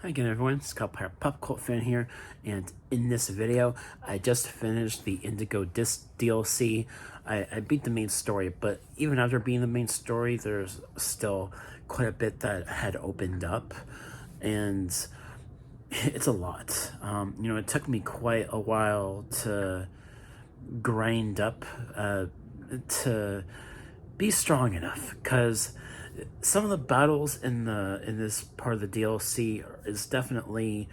Hi again everyone, it's Pirate Pop Cult Fan here, and in this video, I just finished the Indigo Disc DLC. I beat the main story, but even after beating the main story, there's still quite a bit that had opened up, and it's a lot. It took me quite a while to grind up to be strong enough, because some of the battles in this part of the DLC is definitely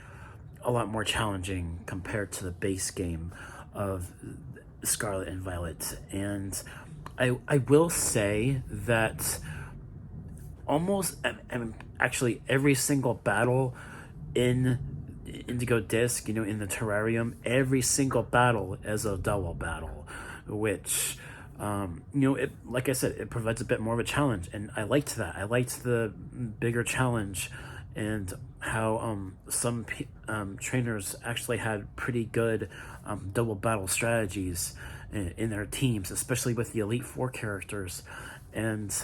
a lot more challenging compared to the base game of Scarlet and Violet. And I will say that almost, and actually every single battle in Indigo Disc, in the terrarium, every single battle is a double battle, which it, like I said, it provides a bit more of a challenge, and I liked that. I liked the bigger challenge, and how some trainers actually had pretty good double battle strategies in their teams, especially with the Elite Four characters. And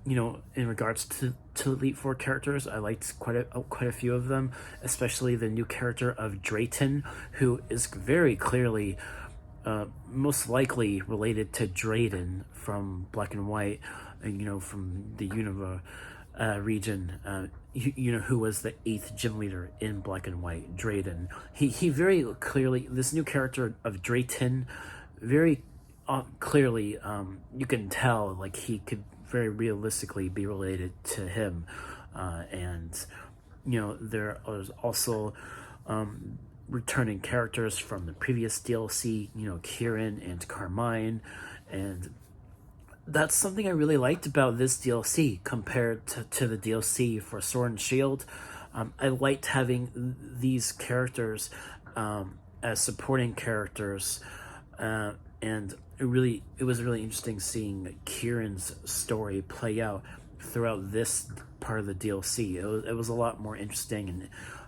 in regards to Elite Four characters, I liked quite a few of them, especially the new character of Drayton, who is very clearly most likely related to Drayden from Black and White, from the Unova region. Who was the 8th gym leader in Black and White, Drayden. He very clearly, this new character of Drayton, very clearly, you can tell, like, he could very realistically be related to him. And there was also returning characters from the previous DLC, Kieran and Carmine, and that's something I really liked about this DLC compared to the DLC for Sword and Shield. I liked having these characters as supporting characters, and it was really interesting seeing Kieran's story play out throughout this part of the DLC. It was a lot more interesting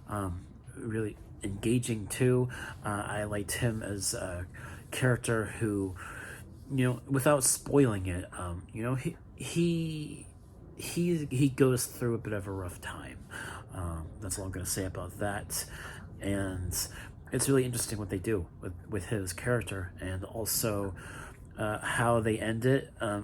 and really engaging too. I liked him as a character who, without spoiling it, he goes through a bit of a rough time. That's all I'm gonna say about that. And it's really interesting what they do with his character, and also how they end it. The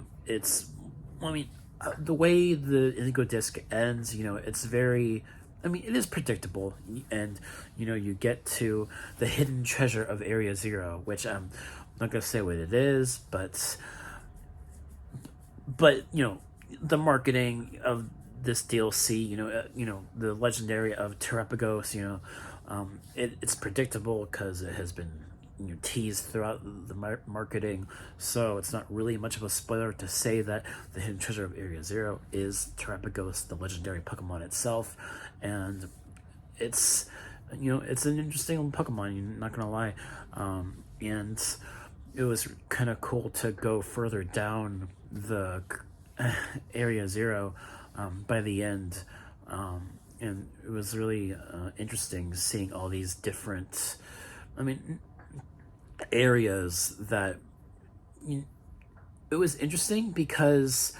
way the Indigo Disc ends, it's very, it is predictable, and you get to the hidden treasure of Area Zero, which I'm not gonna say what it is, but the marketing of this DLC, the legendary of Terrapagos, it's predictable because it has been teased throughout the marketing, so it's not really much of a spoiler to say that the hidden treasure of Area Zero is Terrapagos, the legendary Pokemon itself. And it's it's an interesting Pokemon, I'm not gonna lie. And it was kind of cool to go further down the Area Zero by the end, and it was really interesting seeing all these different, areas that it was interesting because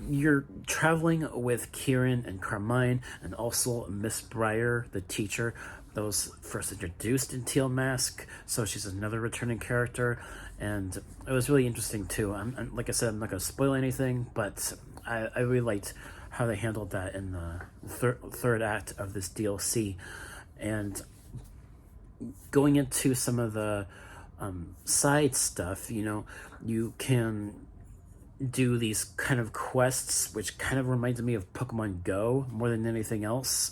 you're traveling with Kieran and Carmine, and also Miss Briar, the teacher that was first introduced in Teal Mask, so she's another returning character, and it was really interesting too. I'm like I said, I'm not going to spoil anything, but I really liked how they handled that in the third act of this DLC. And going into some of the side stuff, you can do these kind of quests, which kind of reminds me of Pokemon Go more than anything else,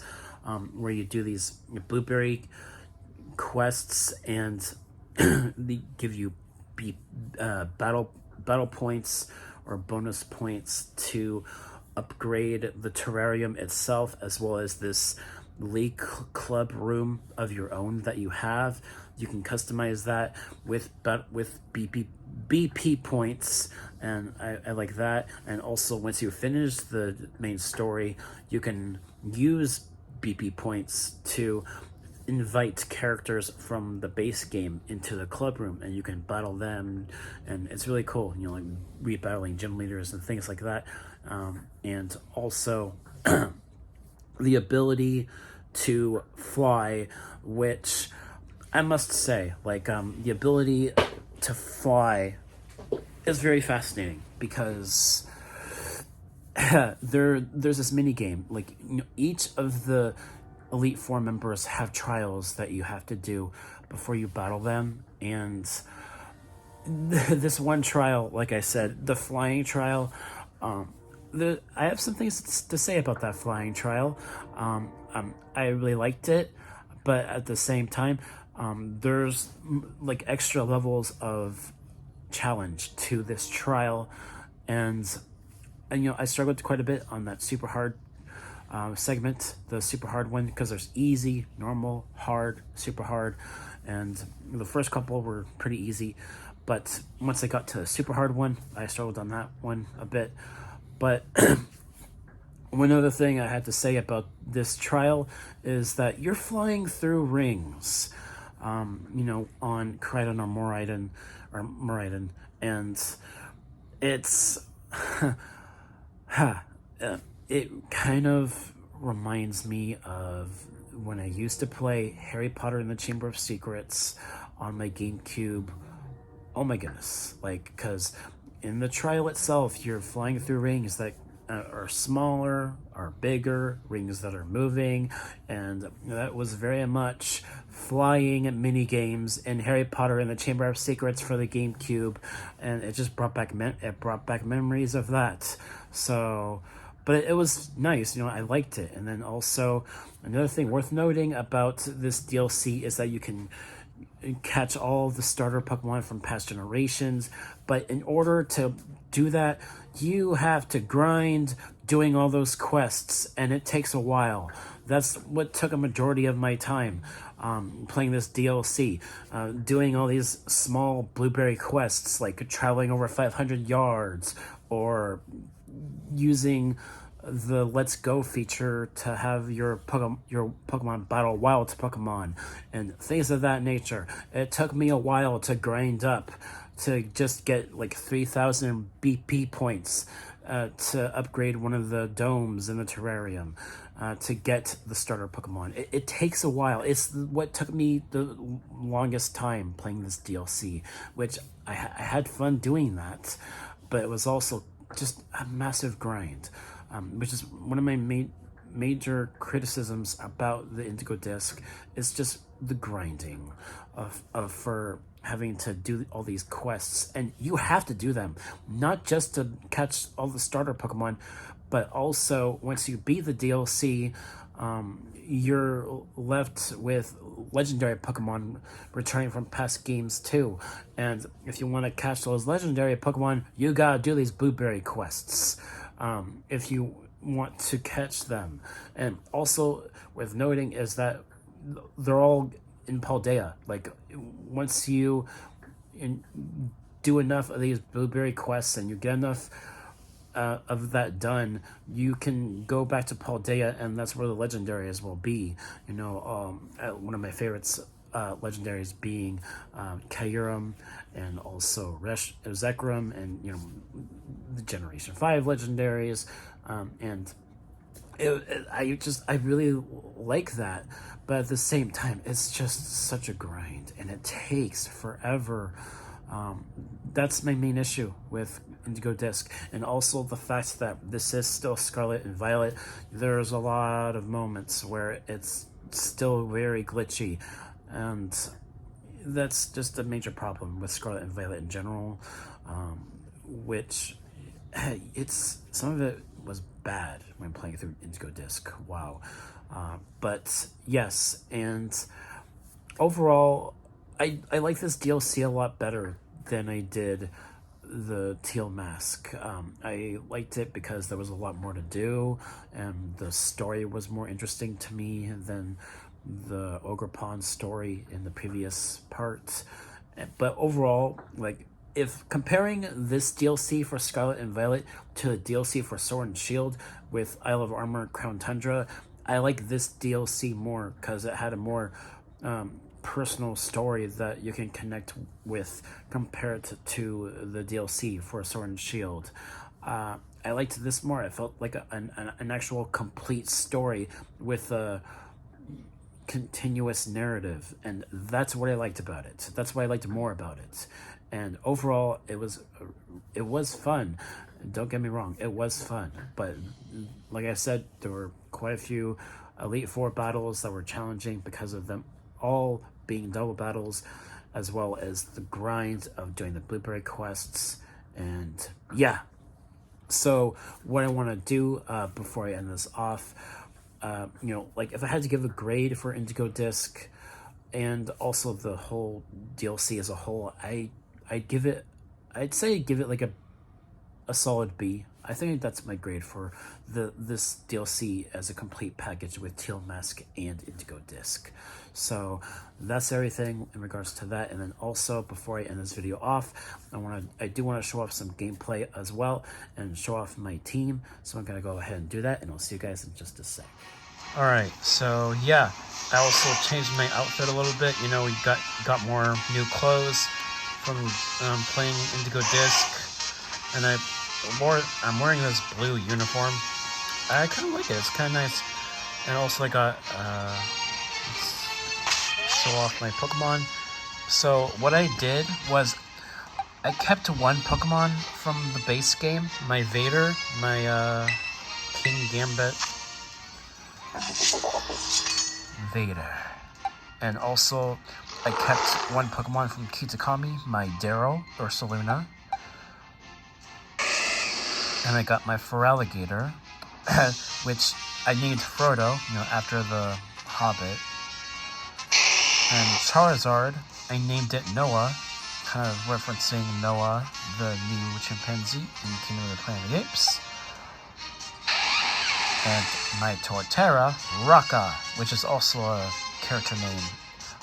where you do these blueberry quests, and they give you battle points or bonus points to upgrade the terrarium itself, as well as this league club room of your own that you have. You can customize that with BP points, and I like that. And also, once you finish the main story, you can use BP points to invite characters from the base game into the club room, and you can battle them, and it's really cool, like rebattling gym leaders and things like that. And also the ability to fly, which I must say, like, the ability to fly is very fascinating because there's this mini game. Like, each of the Elite Four members have trials that you have to do before you battle them, and this one trial, like I said, the flying trial, I have some things to say about that flying trial. I really liked it, but at the same time, there's like extra levels of challenge to this trial, and I struggled quite a bit on that super hard segment, the super hard one, because there's easy, normal, hard, super hard, and the first couple were pretty easy, but once I got to the super hard one, I struggled on that one a bit. But one other thing I had to say about this trial is that you're flying through rings, on Crichton or Moridon, and it's it kind of reminds me of when I used to play Harry Potter and the Chamber of Secrets on my GameCube. Oh my goodness, like, because in the trial itself, you're flying through rings that are smaller, are bigger, rings that are moving, and that was very much flying mini games in Harry Potter and the Chamber of Secrets for the GameCube, and it just brought back memories of that. So, but it was nice, I liked it. And then also another thing worth noting about this DLC is that you can catch all the starter Pokemon from past generations, but in order to do that, you have to grind doing all those quests, and it takes a while. That's what took a majority of my time playing this DLC, doing all these small blueberry quests, like traveling over 500 yards, or using the Let's Go feature to have your Pokemon battle wild Pokemon and things of that nature. It took me a while to grind up to just get like 3,000 BP points to upgrade one of the domes in the terrarium to get the starter Pokemon. It takes a while. It's what took me the longest time playing this DLC, which I had fun doing that, but it was also just a massive grind. Which is one of my major criticisms about the Indigo disc, is just the grinding for having to do all these quests, and you have to do them not just to catch all the starter Pokemon, but also once you beat the DLC, you're left with legendary Pokemon returning from past games too. And if you want to catch those legendary Pokemon, you gotta do these blueberry quests if you want to catch them. And also worth noting is that they're all in Paldea. Like, once you do enough of these blueberry quests and you get enough of that done, you can go back to Paldea, and that's where the legendaries will be. One of my favorites legendaries being Kyurem, and also Zekrom, and the Generation 5 legendaries, and I really like that, but at the same time, it's just such a grind, and it takes forever. That's my main issue with Indigo Disc, and also the fact that this is still Scarlet and Violet. There's a lot of moments where it's still very glitchy, and that's just a major problem with Scarlet and Violet in general, which some of it was bad when playing through Indigo Disc. Wow. But yes, and overall, I like this DLC a lot better than I did the Teal Mask. I liked it because there was a lot more to do, and the story was more interesting to me than the Ogerpon story in the previous part. But overall, like, if comparing this DLC for Scarlet and Violet to the DLC for Sword and Shield with Isle of Armor Crown Tundra, I like this DLC more because it had a more personal story that you can connect with compared to the DLC for Sword and Shield. I liked this more. It felt like an actual complete story with a continuous narrative, and that's what I liked about it. That's what I liked more about it. And overall, it was fun. Don't get me wrong, it was fun. But like I said, there were quite a few Elite Four battles that were challenging because of them all being double battles, as well as the grind of doing the blueberry quests. And yeah, so what I want to do before I end this off, you know, like if I had to give a grade for Indigo Disc and also the whole DLC as a whole, I'd say give it like a solid B. I think that's my grade for this DLC as a complete package with Teal Mask and Indigo Disc. So that's everything in regards to that. And then also, before I end this video off, I do want to show off some gameplay as well and show off my team. So I'm gonna go ahead and do that, and I'll see you guys in just a sec. All right, so yeah, I also changed my outfit a little bit. You know, we got more new clothes from playing Indigo Disc, and I'm wearing this blue uniform. I kind of like it. It's kind of nice. And also I got let's show off my Pokemon. So what I did was I kept one Pokemon from the base game, my Vader, my King Gambit Vader. And also I kept one Pokemon from Kitakami, my Darrow or Saluna. And I got my Feraligatr, which I named Frodo, you know, after the Hobbit. And Charizard, I named it Noah, kind of referencing Noah, the new chimpanzee in Kingdom of the Planet of the Apes. And my Torterra, Raka, which is also a character name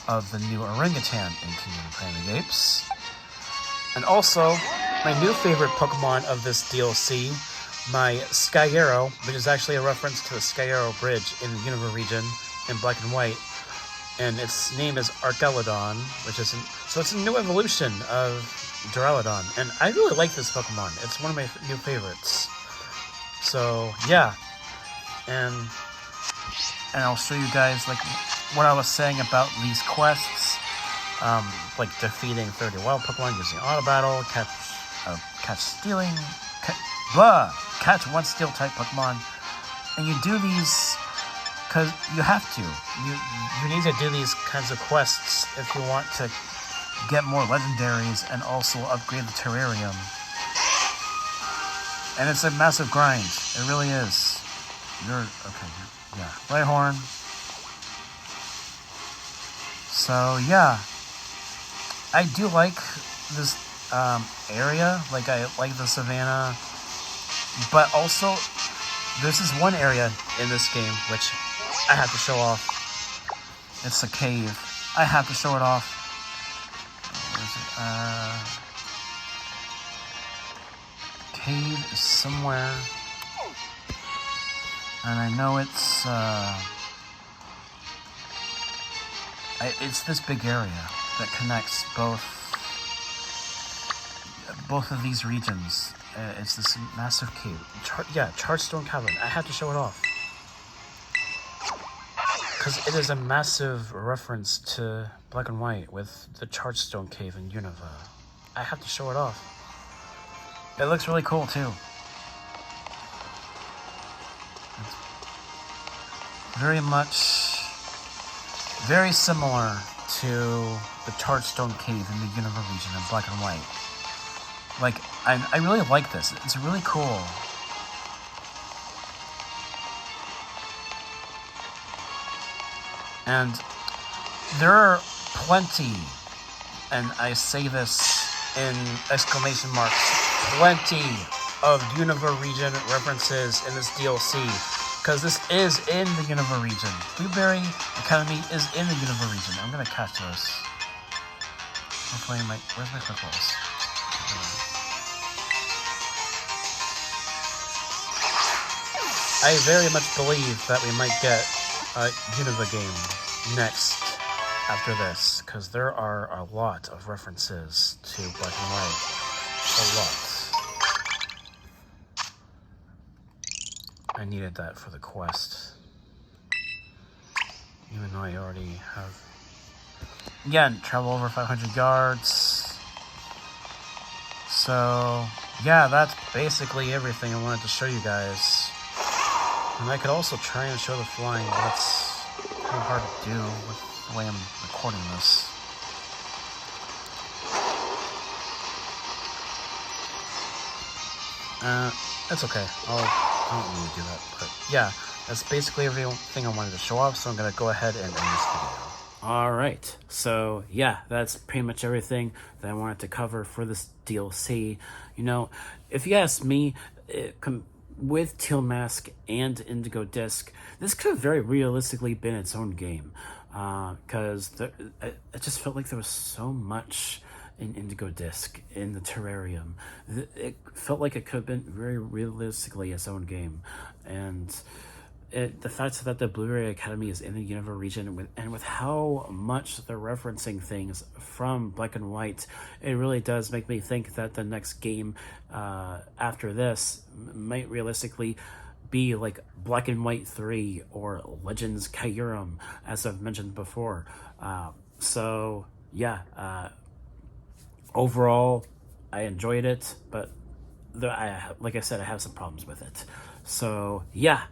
of the new orangutan in Kingdom of the Planet of the Apes. And also, my new favorite Pokemon of this DLC, my Skyarrow, which is actually a reference to the Skyarrow Bridge in the Unova region in Black and White. And its name is Archelodon, which is so it's a new evolution of Duraludon. And I really like this Pokemon. It's one of my new favorites. So, yeah. And I'll show you guys like what I was saying about these quests. Like defeating 30 wild Pokemon using auto battle, catch one steel type Pokemon, and you do these because you have to. You need to do these kinds of quests if you want to get more legendaries and also upgrade the terrarium. And it's a massive grind. It really is. Yeah, Rhyhorn. So yeah. I do like this area, like I like the savannah, but also there's this one area in this game which I have to show off. It's a cave. I have to show it off. Cave is somewhere, and I know it's this big area that connects both of these regions. It's this massive cave. Charstone Cavern. I have to show it off because it is a massive reference to Black and White with the Charstone Cave in Unova. I have to show it off. It looks really cool too. It's very similar to the Charstone Cave in the Unova region in Black and White. Like, I really like this. It's really cool. And there are plenty, and I say this in exclamation marks, plenty of Unova region references in this DLC. Because this is in the Unova region. Blueberry Academy is in the Unova region. I'm gonna catch this. Hopefully where's my quick rolls? I very much believe that we might get a Unova game next after this, because there are a lot of references to Black and White. A lot. I needed that for the quest. even though I already have. Yeah, travel over 500 yards. So, yeah, that's basically everything I wanted to show you guys. And I could also try and show the flying, but it's kind of hard to do with the way I'm recording this. It's okay. I don't need to do that, but yeah, that's basically everything I wanted to show off, so I'm going to go ahead and end this video. Alright, so yeah, that's pretty much everything that I wanted to cover for this DLC. You know, if you ask me, with Teal Mask and Indigo Disc, this could have very realistically been its own game. Because it just felt like there was so much in Indigo Disc, in the Terrarium. It felt like it could have been very realistically its own game. And the fact that the Blu-ray Academy is in the Unova region, and with how much they're referencing things from Black and White, it really does make me think that the next game after this might realistically be like Black and White 3 or Legends Kyurem, as I've mentioned before. So yeah, overall, I enjoyed it, but like I said, I have some problems with it. So yeah,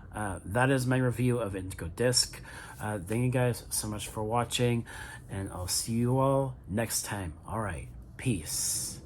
that is my review of Indigo Disc. Thank you guys so much for watching, and I'll see you all next time. All right, peace.